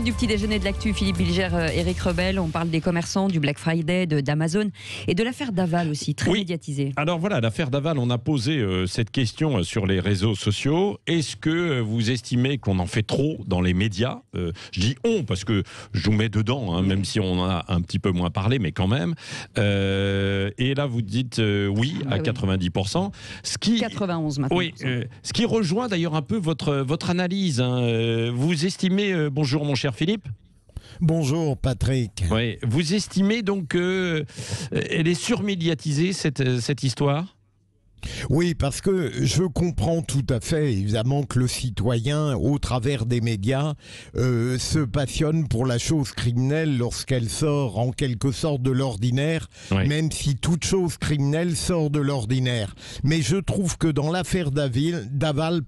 Du petit déjeuner de l'actu, Philippe Bilger, Éric Rebelle, on parle des commerçants, du Black Friday, d'Amazon et de l'affaire Daval aussi, très médiatisée. Alors voilà, l'affaire Daval, on a posé cette question sur les réseaux sociaux. Est-ce que vous estimez qu'on en fait trop dans les médias ? Je dis on parce que je vous mets dedans, même si on en a un petit peu moins parlé, mais quand même. Et là, vous dites oui à 90%. Ce qui, 91 maintenant. Oui, ce qui rejoint d'ailleurs un peu votre analyse. Vous estimez, bonjour mon cher Philippe. Bonjour Patrick. Oui, vous estimez donc qu'elle est surmédiatisée cette histoire ? Oui, parce que je comprends tout à fait, évidemment, que le citoyen, au travers des médias, se passionne pour la chose criminelle lorsqu'elle sort en quelque sorte de l'ordinaire, même si toute chose criminelle sort de l'ordinaire. Mais je trouve que dans l'affaire Daval,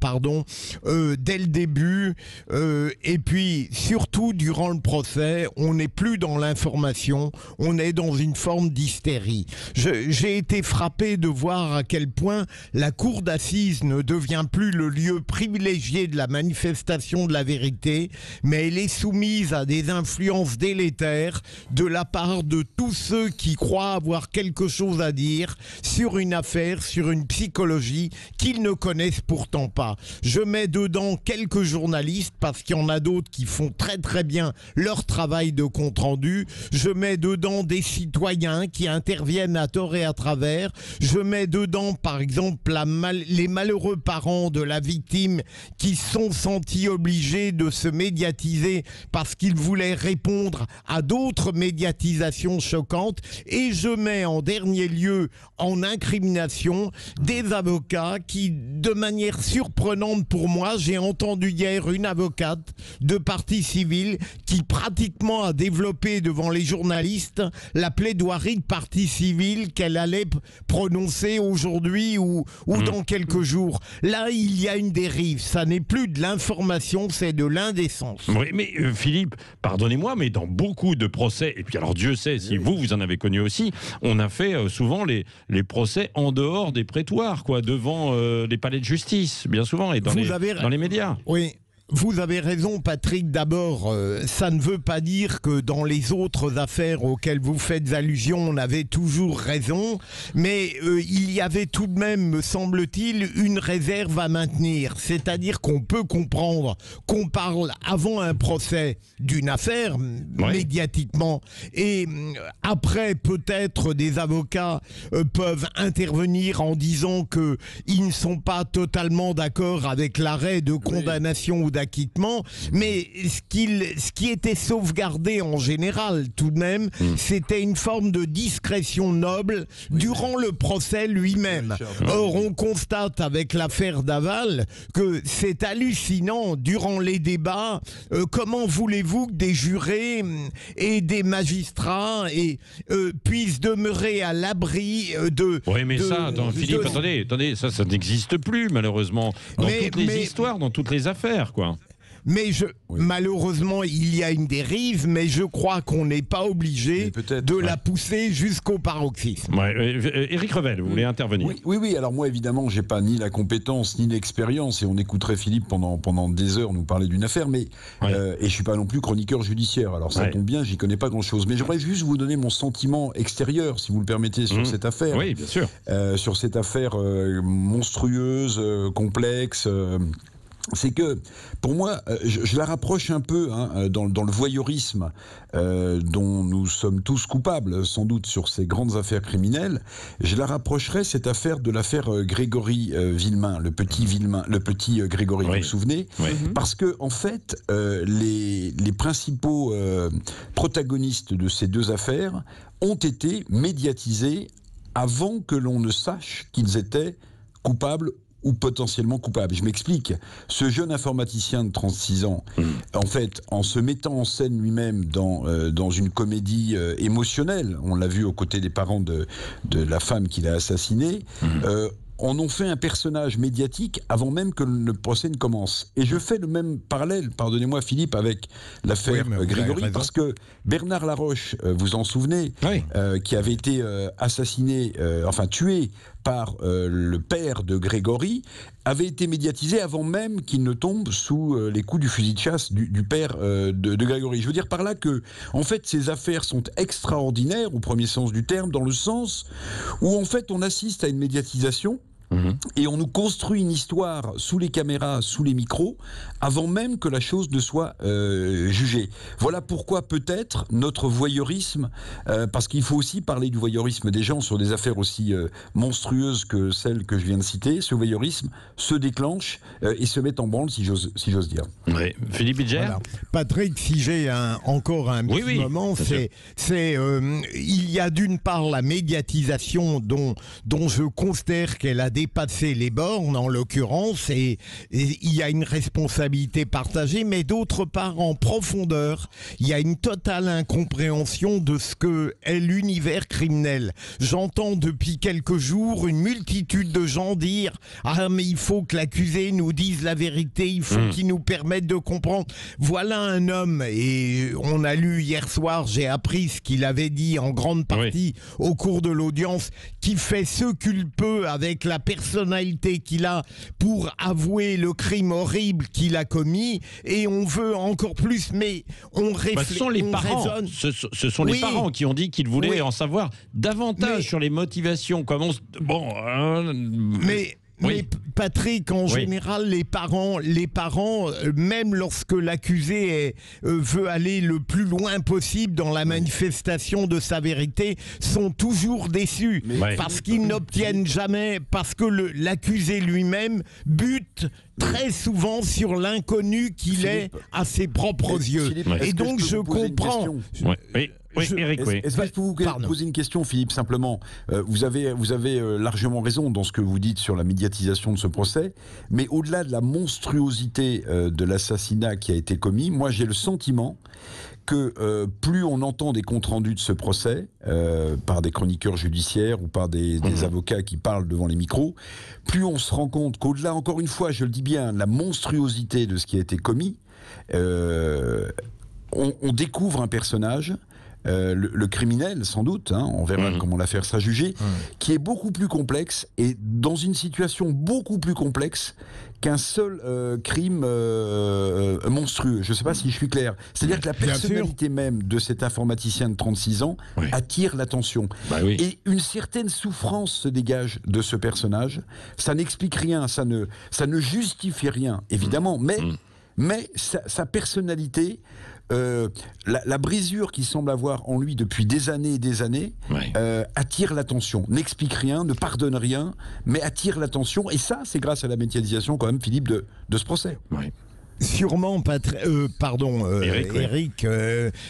dès le début, et puis surtout durant le procès, on n'est plus dans l'information, on est dans une forme d'hystérie. J'ai été frappé de voir à quel point la cour d'assises ne devient plus le lieu privilégié de la manifestation de la vérité, mais elle est soumise à des influences délétères de la part de tous ceux qui croient avoir quelque chose à dire sur une affaire, sur une psychologie qu'ils ne connaissent pourtant pas. Je mets dedans quelques journalistes parce qu'il y en a d'autres qui font très très bien leur travail de compte-rendu. Je mets dedans des citoyens qui interviennent à tort et à travers. Je mets dedans par exemple les malheureux parents de la victime qui sont sentis obligés de se médiatiser parce qu'ils voulaient répondre à d'autres médiatisations choquantes. Et je mets en dernier lieu en incrimination des avocats qui, de manière surprenante pour moi, j'ai entendu hier une avocate de partie civile qui pratiquement a développé devant les journalistes la plaidoirie de partie civile qu'elle allait prononcer aujourd'hui ou dans quelques jours. Là, il y a une dérive. Ça n'est plus de l'information, c'est de l'indécence. Oui, mais Philippe, pardonnez-moi, mais dans beaucoup de procès, et puis alors Dieu sait si vous en avez connu aussi, on a fait souvent les procès en dehors des prétoires, devant les palais de justice, bien souvent, et dans les médias. Oui. Vous avez raison, Patrick. D'abord, ça ne veut pas dire que dans les autres affaires auxquelles vous faites allusion, on avait toujours raison, mais il y avait tout de même, me semble-t-il, une réserve à maintenir. C'est-à-dire qu'on peut comprendre qu'on parle avant un procès d'une affaire, médiatiquement, et après, peut-être, des avocats peuvent intervenir en disant qu'ils ne sont pas totalement d'accord avec l'arrêt de condamnation ou d'acquittement, mais ce qui était sauvegardé en général tout de même, c'était une forme de discrétion noble durant le procès lui-même. Or, on constate avec l'affaire Daval que c'est hallucinant durant les débats. Comment voulez-vous que des jurés et des magistrats puissent demeurer à l'abri de... Oui, mais Philippe, attendez, ça n'existe plus malheureusement dans toutes les histoires, dans toutes les affaires, Mais malheureusement, il y a une dérive, mais je crois qu'on n'est pas obligé de la pousser jusqu'au paroxysme. Éric Rebelle, vous voulez intervenir ? Oui. Alors moi, évidemment, j'ai pas ni la compétence ni l'expérience, et on écouterait Philippe pendant des heures nous parler d'une affaire, mais et je suis pas non plus chroniqueur judiciaire. Alors ça tombe bien, j'y connais pas grand-chose, mais j'aimerais juste vous donner mon sentiment extérieur, si vous le permettez, sur cette affaire. Oui, bien sûr. Sur cette affaire monstrueuse, complexe. C'est que, pour moi, je la rapproche un peu dans le voyeurisme dont nous sommes tous coupables, sans doute, sur ces grandes affaires criminelles. Je la rapprocherais, cette affaire, de l'affaire Grégory Villemain, le petit Grégory, vous vous souvenez ? Parce que, en fait, les principaux protagonistes de ces deux affaires ont été médiatisés avant que l'on ne sache qu'ils étaient coupables ou potentiellement coupable. Je m'explique. Ce jeune informaticien de 36 ans, en fait, en se mettant en scène lui-même dans une comédie émotionnelle, on l'a vu aux côtés des parents de la femme qu'il a assassinée, en ont fait un personnage médiatique avant même que le procès ne commence. Et je fais le même parallèle, pardonnez-moi Philippe, avec l'affaire Grégory, parce que Bernard Laroche, vous en souvenez, qui avait été assassiné, tué par le père de Grégory, avait été médiatisé avant même qu'il ne tombe sous les coups du fusil de chasse du père de Grégory. Je veux dire par là que, en fait, ces affaires sont extraordinaires au premier sens du terme, dans le sens où, en fait, on assiste à une médiatisation. Et on nous construit une histoire sous les caméras, sous les micros, avant même que la chose ne soit jugée. Voilà pourquoi peut-être notre voyeurisme, parce qu'il faut aussi parler du voyeurisme des gens sur des affaires aussi monstrueuses que celles que je viens de citer, ce voyeurisme se déclenche et se met en branle, si j'ose dire. Oui. Philippe Bilger. Voilà. Patrick, si j'ai encore un petit moment, il y a d'une part la médiatisation dont je considère qu'elle a dépassé les bornes, en l'occurrence, et il y a une responsabilité partagée, mais d'autre part, en profondeur, il y a une totale incompréhension de ce que est l'univers criminel. J'entends depuis quelques jours une multitude de gens dire « Ah, mais il faut que l'accusé nous dise la vérité, il faut qu'il nous permette de comprendre. » Voilà un homme, et on a lu hier soir, j'ai appris ce qu'il avait dit en grande partie au cours de l'audience, qui fait ce qu'il peut avec la personnalité qu'il a pour avouer le crime horrible qu'il a commis, et on veut encore plus, mais on réfléchit. Ce sont les parents. Ce sont les parents qui ont dit qu'ils voulaient en savoir davantage sur les motivations. Mais Patrick, en général, les parents, même lorsque l'accusé veut aller le plus loin possible dans la manifestation de sa vérité, sont toujours déçus parce qu'ils n'obtiennent jamais, parce que l'accusé lui-même bute très souvent sur l'inconnu qu'il est à ses propres yeux. Philippe, et donc je comprends. Eric, Est-ce que je peux vous poser une question, Philippe, simplement vous avez largement raison dans ce que vous dites sur la médiatisation de ce procès, mais au-delà de la monstruosité de l'assassinat qui a été commis, moi j'ai le sentiment que plus on entend des comptes rendus de ce procès par des chroniqueurs judiciaires ou par des avocats qui parlent devant les micros, plus on se rend compte qu'au-delà, encore une fois, je le dis bien, de la monstruosité de ce qui a été commis, on découvre un personnage, le criminel sans doute, on verra comment l'affaire sera jugée, qui est beaucoup plus complexe et dans une situation beaucoup plus complexe qu'un seul crime monstrueux. Je ne sais pas si je suis clair. C'est-à-dire que la personnalité même de cet informaticien de 36 ans attire l'attention. Et une certaine souffrance se dégage de ce personnage. Ça n'explique rien, ça ne justifie rien, évidemment, mais sa personnalité... la brisure qu'il semble avoir en lui depuis des années et des années attire l'attention, n'explique rien, ne pardonne rien, mais attire l'attention, et ça c'est grâce à la médiatisation quand même, Philippe, de ce procès. Sûrement, Eric,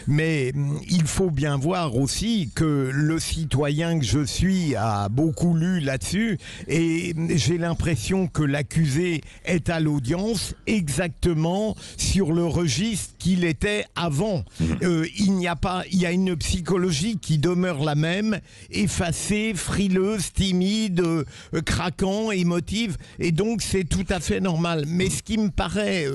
mais il faut bien voir aussi que le citoyen que je suis a beaucoup lu là-dessus, et j'ai l'impression que l'accusé est à l'audience exactement sur le registre qu'il était avant. Il y a une psychologie qui demeure la même, effacée, frileuse, timide, craquant, émotive, et donc c'est tout à fait normal. Mais ce qui me paraît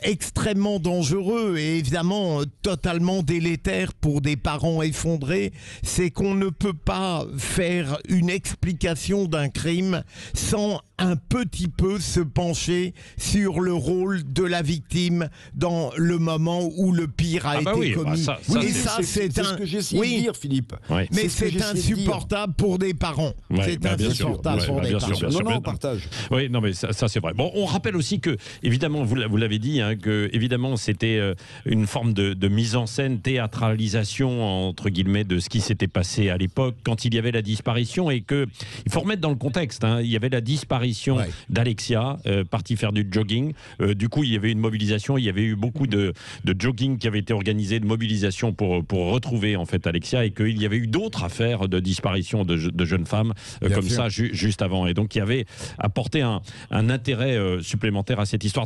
extrêmement dangereux et évidemment totalement délétère pour des parents effondrés, c'est qu'on ne peut pas faire une explication d'un crime sans un petit peu se pencher sur le rôle de la victime dans le moment où le pire a été commis. C'est ce que j'ai essayé de dire, Philippe. Mais c'est insupportable pour des parents. C'est insupportable pour des parents. Non, on partage. Oui, non, mais ça c'est vrai. Bon, on rappelle aussi que, évidemment, vous l'avez dit, que évidemment c'était une forme de mise en scène, théâtralisation entre guillemets de ce qui s'était passé à l'époque quand il y avait la disparition, et que il faut remettre dans le contexte. Il y avait la disparition d'Alexia, partie faire du jogging. Du coup, il y avait une mobilisation. Il y avait eu beaucoup de jogging qui avait été organisé, de mobilisation pour retrouver en fait Alexia, et qu'il y avait eu d'autres affaires de disparition de jeunes femmes comme ça juste avant, et donc il y avait apporté un intérêt supplémentaire à cette histoire.